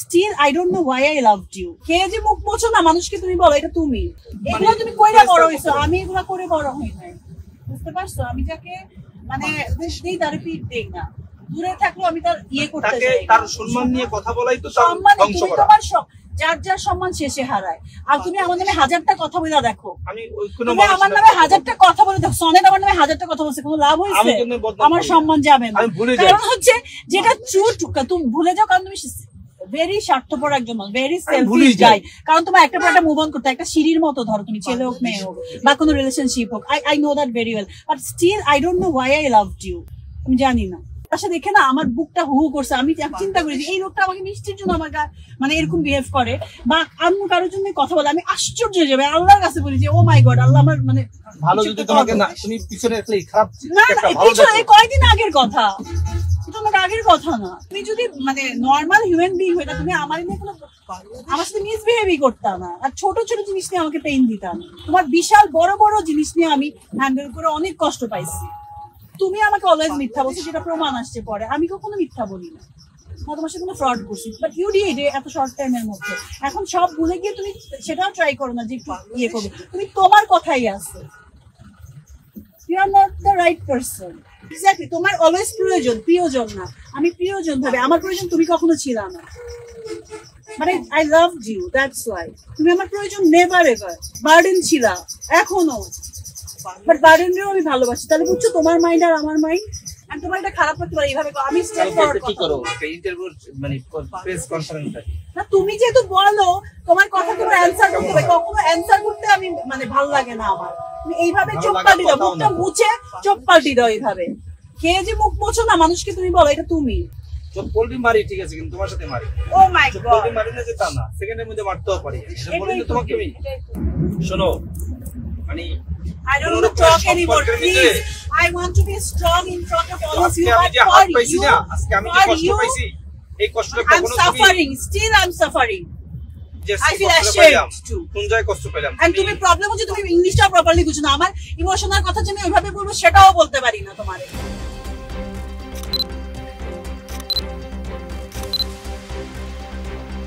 Still I don't know why I loved you. কে যে মুখ মোছো না মানুষকে তুমি বলো এটা তুমি, এগুলো তুমি কইরা বড় হইছো, আমি এগুলা করে বড় হই নাই। বুঝতে পারছো? আমি যাকে মানে দেই তার রিপিট দেই না, দূরে থাকলেও আমি তার ইয়ে করতে চাই। তার সম্মান নিয়ে কথা বলাই তো সম্মান। ধ্বংস তুমি করা। তোমার যার যার সম্মান শেষে হারায়। আর তুমি আমার নামে হাজারটা কথা বলে দেখো, আমি ওই কোন তুমি আমার নামে হাজারটা কথা বলে দেখো, সনেট আমার নামে হাজারটা কথা বলছে, কোনো লাভ হয়েছে? আমার সম্মান যাবে না। কারণ হচ্ছে যেটা ট্রু, তুমি ভুলে যাও, কারণ তুমি ভেরি স্বার্থপর একজন মানুষ, ভেরি সেলফিশ গাই। কারণ তোমার একটা পর একটা মুভ অন করতে, একটা সিঁড়ির মতো ধরো, তুমি ছেলে হোক মেয়ে হোক বা কোনো রিলেশনশিপ হোক, I know that very well, but still I don't know why I loved you. আমি জানি না, তার দেখে না আমার বুকটা হু করছে। আমি চিন্তা করি যে এই লোকটা আমাকে মিষ্টির জন্য আমার মানে এরকম বিহেভ করে, বা অন্য কারোর জন্য কথা বলে, আমি আশ্চর্য হয়ে যাবে। আল্লাহর কাছে বলি যে ও মাই গড, আল্লাহ আমার মানে ভালো যদি তোমাকে না, তুমি পিছনে রাখলে খারাপ না, পিছনে কয়দিন আগের কথা, এটা আমার আগের কথা না। তুমি যদি মানে নর্মাল হিউম্যান বিং হইতা, তুমি আমার নিয়ে কোনো আমার সাথে মিসবিহেভই করতাম না, আর ছোট ছোট জিনিস নিয়ে আমাকে পেইন দিতাম। তোমার বিশাল বড় বড় জিনিস নিয়ে আমি হ্যান্ডেল করে অনেক কষ্ট পাইছি। তুমি আমাকে অলওয়েজ মিথ্যা বলছো, যেটা প্রমাণ আসছে পরে। আমি কখনো মিথ্যা বলি না, তোমার সাথে কোনো ফ্রড করছি, বাট ইউ ডিড এত শর্ট টাইমের মধ্যে। এখন সব ভুলে গিয়ে তুমি সেটাও ট্রাই করো না যে একটু ইয়ে করবে। তুমি তোমার কথাই আছে, you are not the right person. Exactly, তোমার অলওয়েজ প্রিয়জন না, আমি প্রিয়জন ভাবে। আমার প্রয়োজন তুমি কখনো ছিল না, মানে I loved you, that's why. তুমি আমার প্রয়োজন নেভার এভার, বার্ডেন ছিল এখনো, বাট বার্ডেনও আমি ভালোবাসি। তাহলে বুঝছো তোমার মাইন্ড আর আমার মাইন্ড, আমি তোমার এটা খারাপ করতে পারি এইভাবে। আমি স্টেপ ফরওয়ার্ড কি করো ইন্টারভিউ মানে প্রেস কনফারেন্স না, তুমি যেহেতু বলো তোমার কথা তোমার অ্যানসার করতে হবে, কখনো অ্যানসার করতে আমি মানে ভালো লাগে না আমার। তুমি এইভাবে চোখ পাল্টি দাও, মুখটা মুছে চোখ পাল্টি দাও এইভাবে। কে যে মুখ মোছো না মানুষকে তুমি বলো এটা তুমি। চোখ পল্টি মারি ঠিক আছে, কিন্তু তোমার সাথে মারি। ও মাই গড, পল্টি মারি না যে তা না, সেকেন্ডের মধ্যে মারতেও পারি। এটা বলি না তোমাকে আমি। শোনো, মানে I don't want to talk anymore, please. I want to be strong in front of all of you, but for you, আজকে আমি যে কষ্ট পাইছি, এই কষ্টটা I'm কখনো suffering, still I'm suffering. I feel ashamed too. কোন জায়গায় কষ্ট পেলাম? And তুমি প্রবলেম হচ্ছে তুমি ইংলিশটা প্রপারলি বুঝো না। আমার ইমোশনাল কথা যে আমি ওইভাবে বলবো সেটাও বলতে পারি না তোমারে।